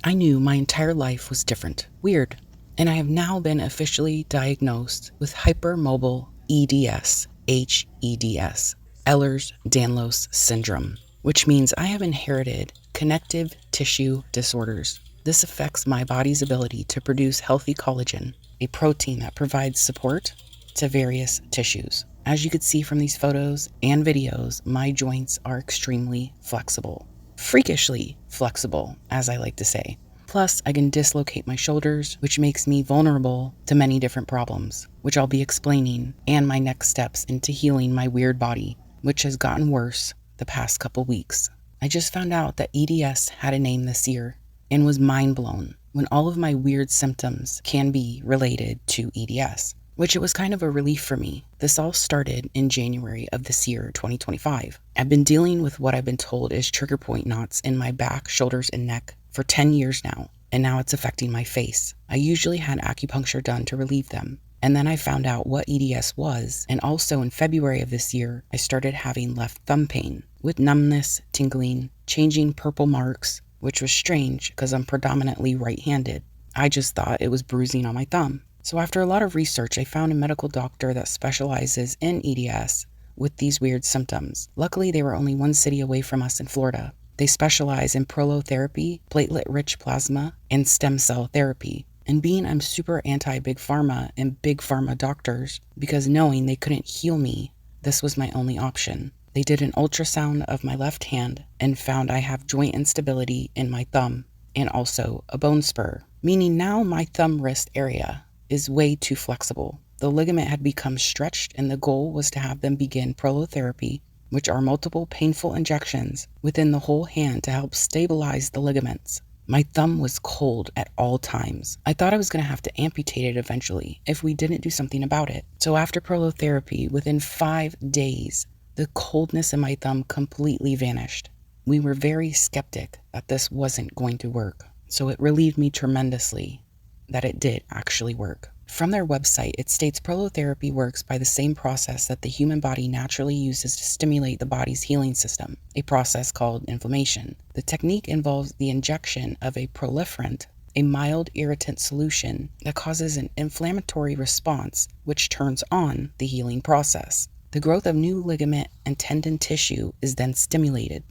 I knew my entire life was different, weird, and I have now been officially diagnosed with hypermobile EDS, HEDS, Ehlers-Danlos syndrome, which means I have inherited connective tissue disorders. This affects my body's ability to produce healthy collagen, a protein that provides support to various tissues. As you could see from these photos and videos, my joints are extremely flexible. Freakishly flexible, as I like to say. Plus, I can dislocate my shoulders, which makes me vulnerable to many different problems, which I'll be explaining, and my next steps into healing my weird body, which has gotten worse the past couple weeks. I just found out that EDS had a name this year and was mind blown when all of my weird symptoms can be related to EDS, which it was kind of a relief for me. This all started in January of this year, 2025. I've been dealing with what I've been told is trigger point knots in my back, shoulders, and neck for 10 years now, and now it's affecting my face. I usually had acupuncture done to relieve them, and then I found out what EDS was, and also in February of this year, I started having left thumb pain with numbness, tingling, changing purple marks, which was strange because I'm predominantly right-handed. I just thought it was bruising on my thumb. So after a lot of research, I found a medical doctor that specializes in EDS with these weird symptoms. Luckily, they were only one city away from us in Florida. They specialize in prolotherapy, platelet-rich plasma, and stem cell therapy. And being I'm super anti-big pharma and big pharma doctors, because knowing they couldn't heal me, this was my only option. They did an ultrasound of my left hand and found I have joint instability in my thumb and also a bone spur, meaning now my thumb wrist area is way too flexible. The ligament had become stretched, and the goal was to have them begin prolotherapy, which are multiple painful injections within the whole hand to help stabilize the ligaments. My thumb was cold at all times. I thought I was going to have to amputate it eventually if we didn't do something about it. So after prolotherapy, within 5 days, the coldness in my thumb completely vanished. We were very skeptic that this wasn't going to work, so it relieved me tremendously that it did actually work. From their website, it states prolotherapy works by the same process that the human body naturally uses to stimulate the body's healing system, a process called inflammation. The technique involves the injection of a proliferant, a mild irritant solution that causes an inflammatory response, which turns on the healing process. The growth of new ligament and tendon tissue is then stimulated.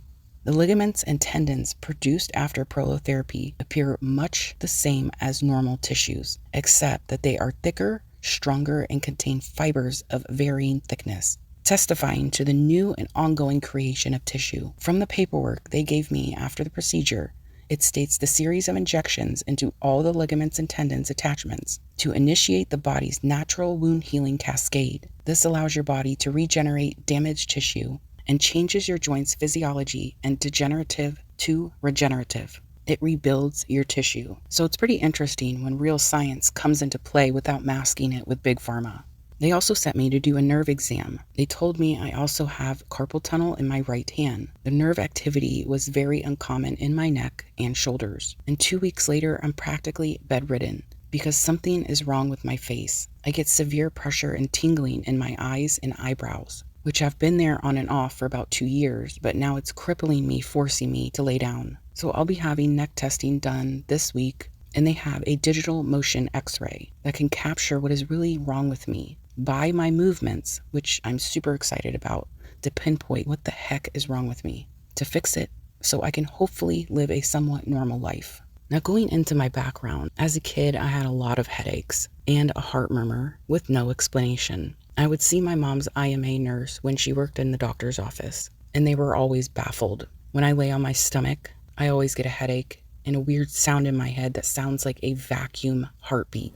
The ligaments and tendons produced after prolotherapy appear much the same as normal tissues, except that they are thicker, stronger, and contain fibers of varying thickness, testifying to the new and ongoing creation of tissue. From the paperwork they gave me after the procedure, it states the series of injections into all the ligaments and tendons attachments to initiate the body's natural wound healing cascade. This allows your body to regenerate damaged tissue and changes your joint's physiology and degenerative to regenerative. It rebuilds your tissue. So it's pretty interesting when real science comes into play without masking it with big pharma. They also sent me to do a nerve exam. They told me I also have carpal tunnel in my right hand. The nerve activity was very uncommon in my neck and shoulders. And 2 weeks later, I'm practically bedridden because something is wrong with my face. I get severe pressure and tingling in my eyes and eyebrows, which have been there on and off for about 2 years, but now it's crippling me, forcing me to lay down. So I'll be having neck testing done this week, and they have a digital motion x-ray that can capture what is really wrong with me by my movements, which I'm super excited about, to pinpoint what the heck is wrong with me, to fix it so I can hopefully live a somewhat normal life. Now, going into my background, as a kid I had a lot of headaches and a heart murmur with no explanation. I would see my mom's IMA nurse when she worked in the doctor's office, and they were always baffled. When I lay on my stomach, I always get a headache and a weird sound in my head that sounds like a vacuum heartbeat.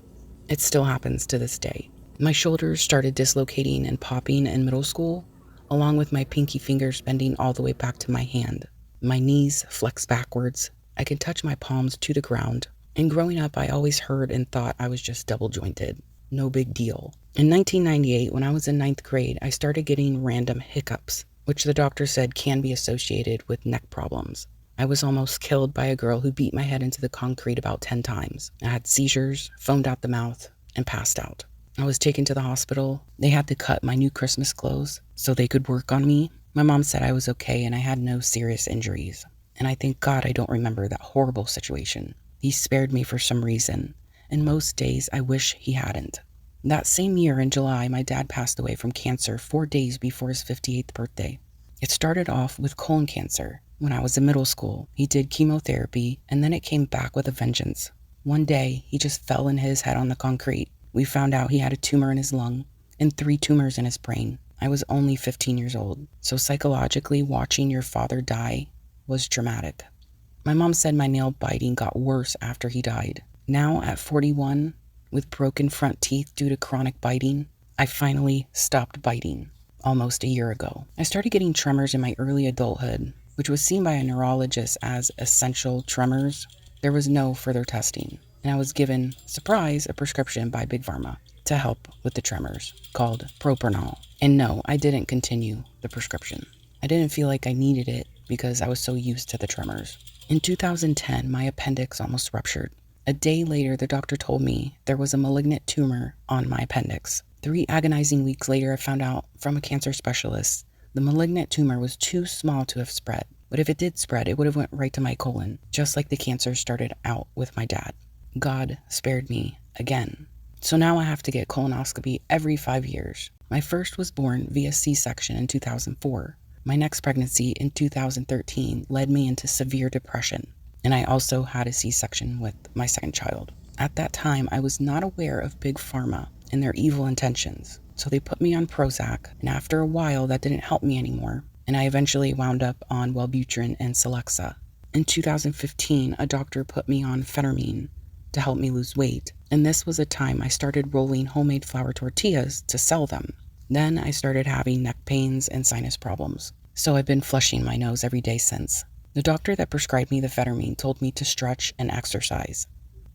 It still happens to this day. My shoulders started dislocating and popping in middle school, along with my pinky fingers bending all the way back to my hand. My knees flex backwards. I can touch my palms to the ground. And growing up, I always heard and thought I was just double jointed. No big deal. In 1998, when I was in 9th grade, I started getting random hiccups, which the doctor said can be associated with neck problems. I was almost killed by a girl who beat my head into the concrete about 10 times. I had seizures, foamed out the mouth, and passed out. I was taken to the hospital. They had to cut my new Christmas clothes so they could work on me. My mom said I was okay and I had no serious injuries. and I thank God I don't remember that horrible situation. He spared me for some reason, and most days I wish he hadn't. That same year in July, my dad passed away from cancer 4 days before his 58th birthday. It started off with colon cancer. When I was in middle school, he did chemotherapy, and then it came back with a vengeance. One day, he just fell and hit his head on the concrete. We found out he had a tumor in his lung and 3 tumors in his brain. I was only 15 years old, so psychologically watching your father die was dramatic. My mom said my nail biting got worse after he died. Now at 41, with broken front teeth due to chronic biting, I finally stopped biting almost a year ago. I started getting tremors in my early adulthood, which was seen by a neurologist as essential tremors. There was no further testing, and I was given, surprise, a prescription by Big Pharma to help with the tremors called propranolol. And no, I didn't continue the prescription. I didn't feel like I needed it because I was so used to the tremors. In 2010, my appendix almost ruptured. A day later, the doctor told me there was a malignant tumor on my appendix. 3 agonizing weeks later, I found out from a cancer specialist the malignant tumor was too small to have spread. But if it did spread, it would have went right to my colon, just like the cancer started out with my dad. God spared me again. So now I have to get colonoscopy every 5 years. My first was born via C-section in 2004. My next pregnancy in 2013 led me into severe depression, and I also had a C-section with my second child. At that time, I was not aware of Big Pharma and their evil intentions, so they put me on Prozac, and after a while that didn't help me anymore, and I eventually wound up on Wellbutrin and Celexa. In 2015, a doctor put me on phentermine to help me lose weight, and this was a time I started rolling homemade flour tortillas to sell them. Then I started having neck pains and sinus problems, so I've been flushing my nose every day since. The doctor that prescribed me the phentermine told me to stretch and exercise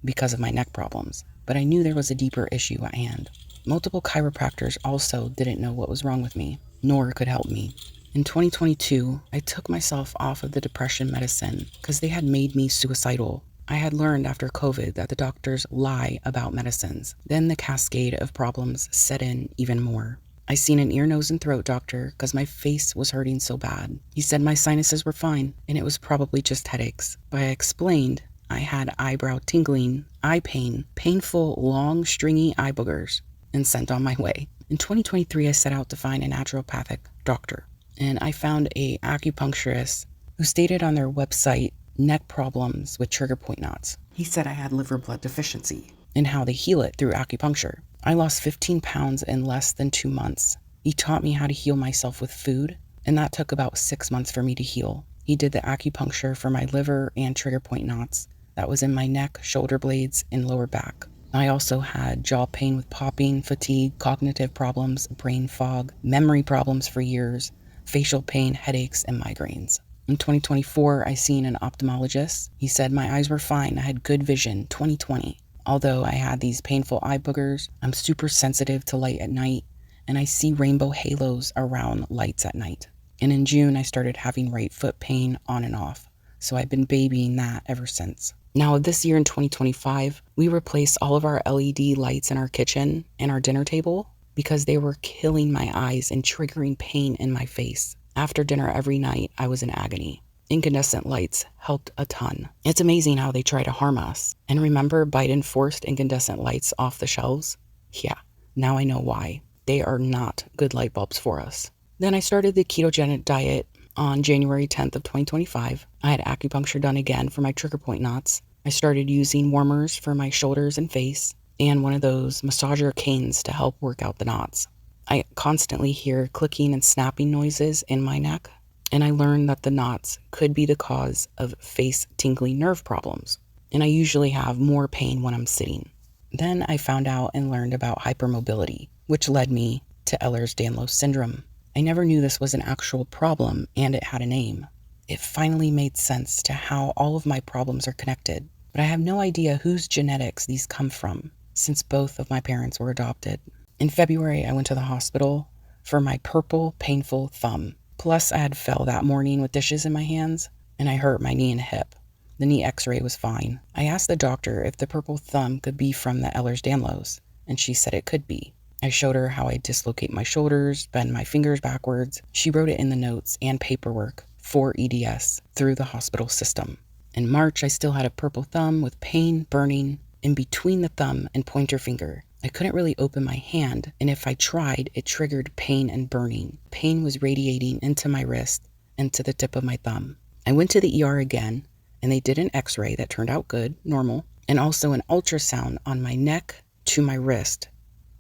because of my neck problems, but I knew there was a deeper issue at hand. Multiple chiropractors also didn't know what was wrong with me, nor could help me. In 2022, I took myself off of the depression medicine because they had made me suicidal. I had learned after COVID that the doctors lie about medicines. Then the cascade of problems set in even more. I seen an ear, nose, and throat doctor because my face was hurting so bad. He said my sinuses were fine and it was probably just headaches. But I explained I had eyebrow tingling, eye pain, painful, long, stringy eye boogers, and sent on my way. In 2023, I set out to find a naturopathic doctor, and I found a acupuncturist who stated on their website neck problems with trigger point knots. He said I had liver blood deficiency and how they heal it through acupuncture. I lost 15 pounds in less than 2 months. He taught me how to heal myself with food, and that took about 6 months for me to heal. He did the acupuncture for my liver and trigger point knots that was in my neck, shoulder blades, and lower back. I also had jaw pain with popping, fatigue, cognitive problems, brain fog, memory problems for years, facial pain, headaches, and migraines. In 2024, I seen an ophthalmologist. He said my eyes were fine. I had good vision, 2020. Although I had these painful eye boogers, I'm super sensitive to light at night, and I see rainbow halos around lights at night. And in June, I started having right foot pain on and off, so I've been babying that ever since. Now, this year in 2025, we replaced all of our LED lights in our kitchen and our dinner table because they were killing my eyes and triggering pain in my face. After dinner every night, I was in agony. Incandescent lights helped a ton. It's amazing how they try to harm us. And remember Biden forced incandescent lights off the shelves? Yeah, now I know why. They are not good light bulbs for us. Then I started the ketogenic diet on January 10th of 2025. I had acupuncture done again for my trigger point knots. I started using warmers for my shoulders and face, and one of those massager canes to help work out the knots. I constantly hear clicking and snapping noises in my neck, and I learned that the knots could be the cause of face tingling nerve problems, and I usually have more pain when I'm sitting. Then I found out and learned about hypermobility, which led me to Ehlers-Danlos syndrome. I never knew this was an actual problem, and it had a name. It finally made sense to how all of my problems are connected, but I have no idea whose genetics these come from, since both of my parents were adopted. In February, I went to the hospital for my purple, painful thumb. Plus, I had fell that morning with dishes in my hands, and I hurt my knee and hip. The knee x-ray was fine. I asked the doctor if the purple thumb could be from the Ehlers-Danlos, and she said it could be. I showed her how I dislocate my shoulders, bend my fingers backwards. She wrote it in the notes and paperwork for EDS through the hospital system. In March, I still had a purple thumb with pain, burning in between the thumb and pointer finger. I couldn't really open my hand, and if I tried, it triggered pain and burning. Pain was radiating into my wrist and to the tip of my thumb. I went to the ER again, and they did an x-ray that turned out good, normal, and also an ultrasound on my neck to my wrist,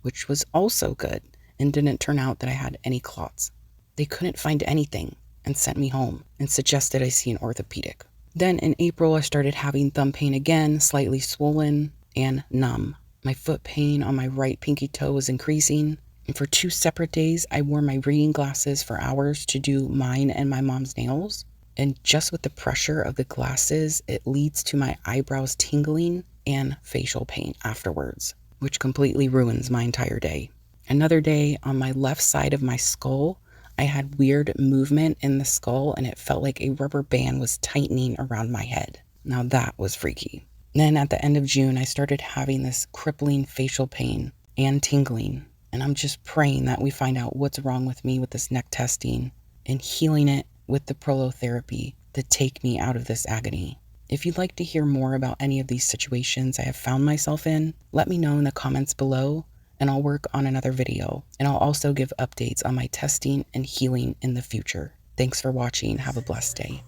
which was also good and didn't turn out that I had any clots. They couldn't find anything and sent me home and suggested I see an orthopedic. Then in April, I started having thumb pain again, slightly swollen and numb. My foot pain on my right pinky toe was increasing, and for 2 separate days, I wore my reading glasses for hours to do mine and my mom's nails. And just with the pressure of the glasses, it leads to my eyebrows tingling and facial pain afterwards, which completely ruins my entire day. Another day, on my left side of my skull, I had weird movement in the skull, and it felt like a rubber band was tightening around my head. Now that was freaky. Then at the end of June, I started having this crippling facial pain and tingling. And I'm just praying that we find out what's wrong with me with this neck testing and healing it with the prolotherapy to take me out of this agony. If you'd like to hear more about any of these situations I have found myself in, let me know in the comments below, and I'll work on another video. And I'll also give updates on my testing and healing in the future. Thanks for watching. Have a blessed day.